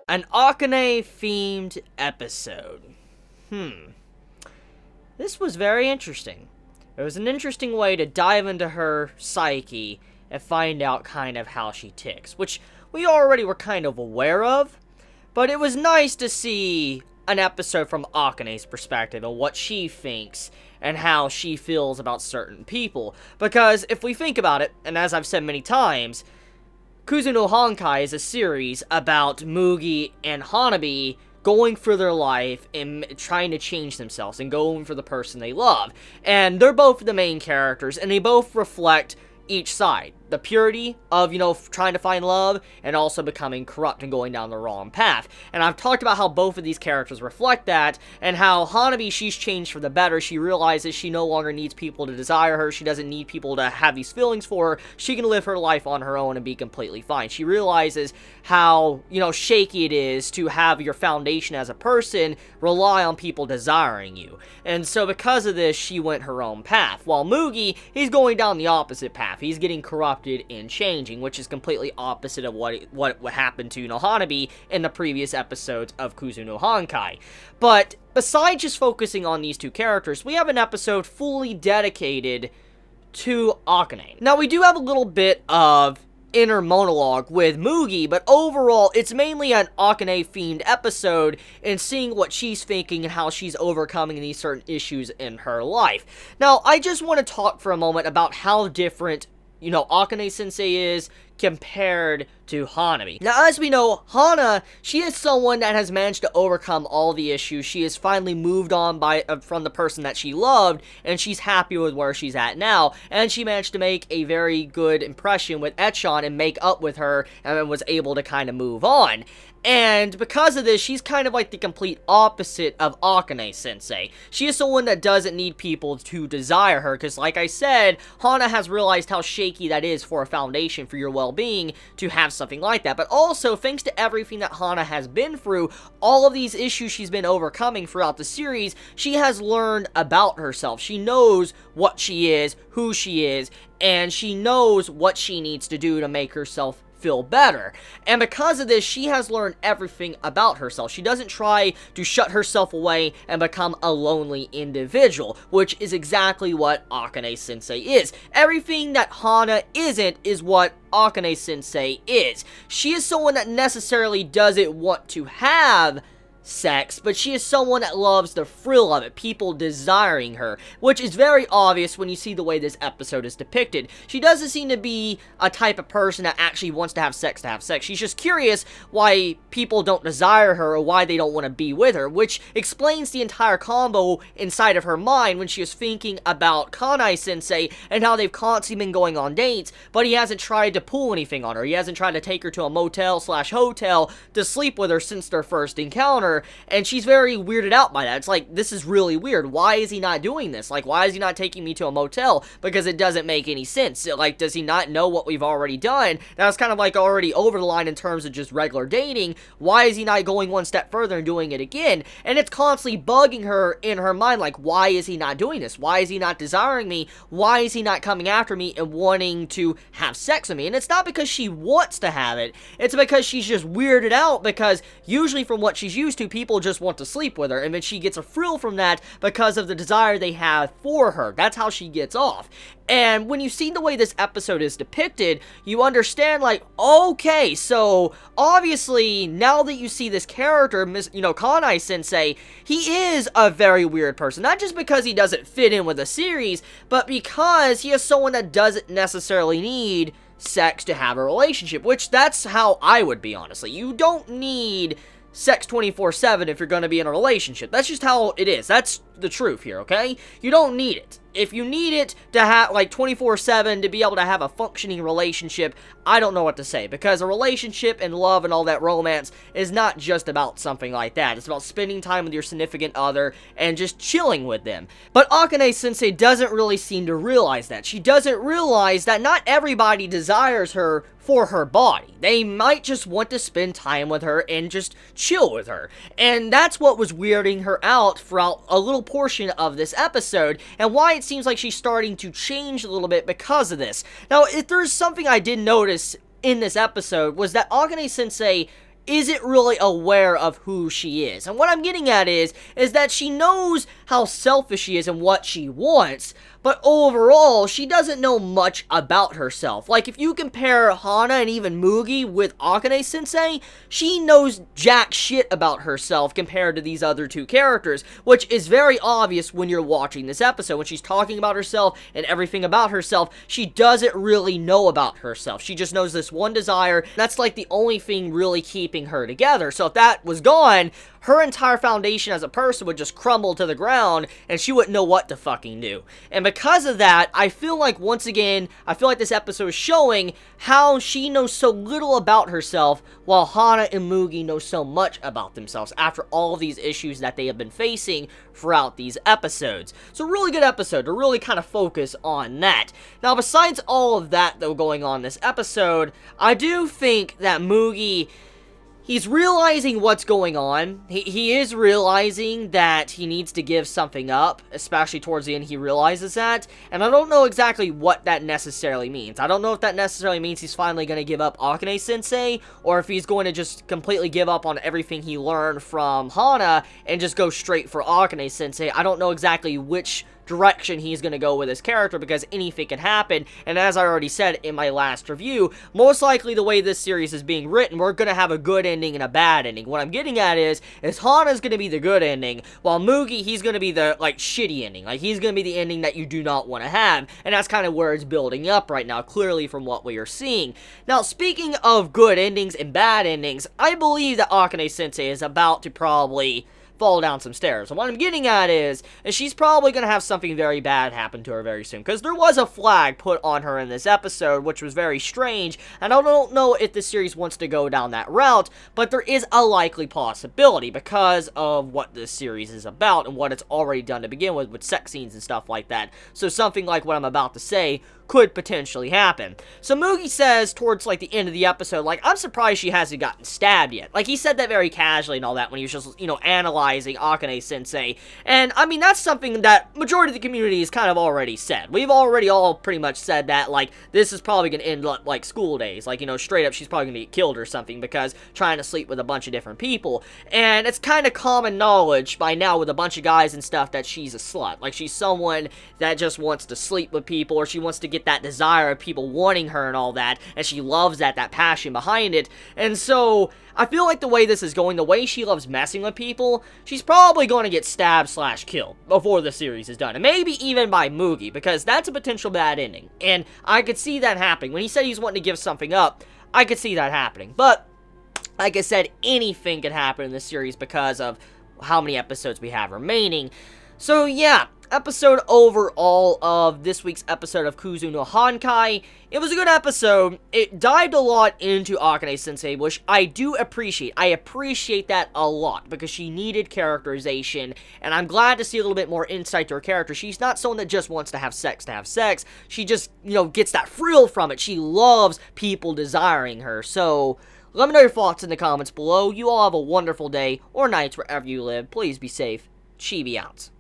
An Akane-themed episode. This was very interesting. It was an interesting way to dive into her psyche and find out kind of how she ticks, which we already were kind of aware of, but it was nice to see an episode from Akane's perspective and what she thinks and how she feels about certain people. Because if we think about it, and as I've said many times, Kuzuno Honkai is a series about Mugi and Hanabi going for their life and trying to change themselves and going for the person they love. And they're both the main characters, and they both reflect each side. The purity of, trying to find love, and also becoming corrupt and going down the wrong path. And I've talked about how both of these characters reflect that, and how Hanabi, she's changed for the better. She realizes she no longer needs people to desire her. She doesn't need people to have these feelings for her. She can live her life on her own and be completely fine. She realizes how, shaky it is to have your foundation as a person rely on people desiring you. And so because of this, she went her own path. While Mugi, he's going down the opposite path. He's getting corrupted and changing, which is completely opposite of what happened to Hanabi in the previous episodes of Kuzuno Honkai. But besides just focusing on these two characters, we have an episode fully dedicated to Akane. Now, we do have a little bit of inner monologue with Mugi, but overall, it's mainly an Akane-themed episode and seeing what she's thinking and how she's overcoming these certain issues in her life. Now, I just want to talk for a moment about how different Akane-sensei is compared to Hanabi. Now, as we know, Hana, she is someone that has managed to overcome all the issues. She has finally moved on from the person that she loved, and she's happy with where she's at now, and she managed to make a very good impression with Echon and make up with her, and was able to kind of move on. And because of this, she's kind of like the complete opposite of Akane-sensei. She is someone that doesn't need people to desire her, because like I said, Hana has realized how shaky that is for a foundation for your well-being to have something like that. But also, thanks to everything that Hana has been through, all of these issues she's been overcoming throughout the series, she has learned about herself. She knows what she is, who she is, and she knows what she needs to do to make herself feel better. And because of this, she has learned everything about herself. She doesn't try to shut herself away and become a lonely individual, which is exactly what Akane-sensei is. Everything that Hana isn't is what Akane-sensei is. She is someone that necessarily doesn't want to have sex, but she is someone that loves the thrill of it, people desiring her, which is very obvious when you see the way this episode is depicted. She doesn't seem to be a type of person that actually wants to have sex. She's just curious why people don't desire her or why they don't want to be with her, which explains the entire combo inside of her mind when she is thinking about Kanai-sensei and how they've constantly been going on dates, but he hasn't tried to pull anything on her. He hasn't tried to take her to a motel/hotel to sleep with her since their first encounter. And she's very weirded out by that. It's like, this is really weird. Why is he not doing this? Like, why is he not taking me to a motel? Because it doesn't make any sense. Like, does he not know what we've already done? That was kind of like already over the line in terms of just regular dating. Why is he not going one step further and doing it again? And it's constantly bugging her in her mind, like, why is he not doing this? Why is he not desiring me? Why is he not coming after me and wanting to have sex with me? And it's not because she wants to have it. It's because she's just weirded out, because usually from what she's used to, people just want to sleep with her, and then she gets a thrill from that because of the desire they have for her. That's how she gets off. And when you see the way this episode is depicted, you understand, like, okay, so obviously now that you see this character, Kanai-sensei, he is a very weird person. Not just because he doesn't fit in with the series, but because he is someone that doesn't necessarily need sex to have a relationship, which that's how I would be, honestly. You don't need sex 24/7 if you're going to be in a relationship. That's just how it is. That's the truth here, okay? You don't need it. If you need it to have, like, 24/7 to be able to have a functioning relationship, I don't know what to say, because a relationship and love and all that romance is not just about something like that. It's about spending time with your significant other and just chilling with them. But Akane-sensei doesn't really seem to realize that. She doesn't realize that not everybody desires her for her body. They might just want to spend time with her and just chill with her. And that's what was weirding her out throughout a little portion of this episode, and why it seems like she's starting to change a little bit because of this. Now, if there's something I did notice in this episode was that Akane-sensei isn't really aware of who she is. And what I'm getting at is that she knows how selfish she is and what she wants, but overall, she doesn't know much about herself. Like, if you compare Hana and even Mugi with Akane-sensei, she knows jack shit about herself compared to these other two characters, which is very obvious when you're watching this episode. When she's talking about herself and everything about herself, she doesn't really know about herself. She just knows this one desire. That's like the only thing really keeping her together. So if that was gone, her entire foundation as a person would just crumble to the ground, and she wouldn't know what to fucking do. And because of that, I feel like, once again, this episode is showing how she knows so little about herself, while Hana and Mugi know so much about themselves after all of these issues that they have been facing throughout these episodes. So, really good episode to really kind of focus on that. Now, besides all of that, though, going on in this episode, I do think that Mugi, he's realizing what's going on. He is realizing that he needs to give something up, especially towards the end he realizes that, and I don't know exactly what that necessarily means. I don't know if that necessarily means he's finally going to give up Akane-sensei, or if he's going to just completely give up on everything he learned from Hana and just go straight for Akane-sensei. I don't know exactly which direction he's going to go with his character, because anything can happen, and as I already said in my last review, most likely the way this series is being written, we're going to have a good ending and a bad ending. What I'm getting at is Hana's going to be the good ending, while Mugi, he's going to be the, shitty ending. He's going to be the ending that you do not want to have, and that's kind of where it's building up right now, clearly from what we are seeing. Now, speaking of good endings and bad endings, I believe that Akane-sensei is about to probably fall down some stairs. And what I'm getting at is she's probably going to have something very bad happen to her very soon, because there was a flag put on her in this episode, which was very strange, and I don't know if the series wants to go down that route, but there is a likely possibility because of what this series is about and what it's already done to begin with sex scenes and stuff like that. So something like what I'm about to say could potentially happen. So Mugi says towards the end of the episode, I'm surprised she hasn't gotten stabbed yet. He said that very casually and all that when he was just, analyzing Akane-sensei. And, I mean, that's something that majority of the community has kind of already said. We've already all pretty much said that, this is probably going to end like school days. Straight up, she's probably going to get killed or something because trying to sleep with a bunch of different people. And it's kind of common knowledge by now with a bunch of guys and stuff that she's a slut. She's someone that just wants to sleep with people, or she wants to get that desire of people wanting her and all that, and she loves that passion behind it. And so I feel like the way this is going, the way she loves messing with people, she's probably going to get stabbed/killed before the series is done, and maybe even by Mugi, because that's a potential bad ending, and I could see that happening. When he said he's wanting to give something up, I could see that happening, but like I said, anything could happen in this series because of how many episodes we have remaining. So yeah, episode overall of this week's episode of Kuzu no Honkai. It was a good episode. It dived a lot into Akane-sensei, which I do appreciate. I appreciate that a lot, because she needed characterization, and I'm glad to see a little bit more insight to her character. She's not someone that just wants to have sex. She just, gets that thrill from it. She loves people desiring her. So let me know your thoughts in the comments below. You all have a wonderful day or night wherever you live. Please be safe. Chibi out.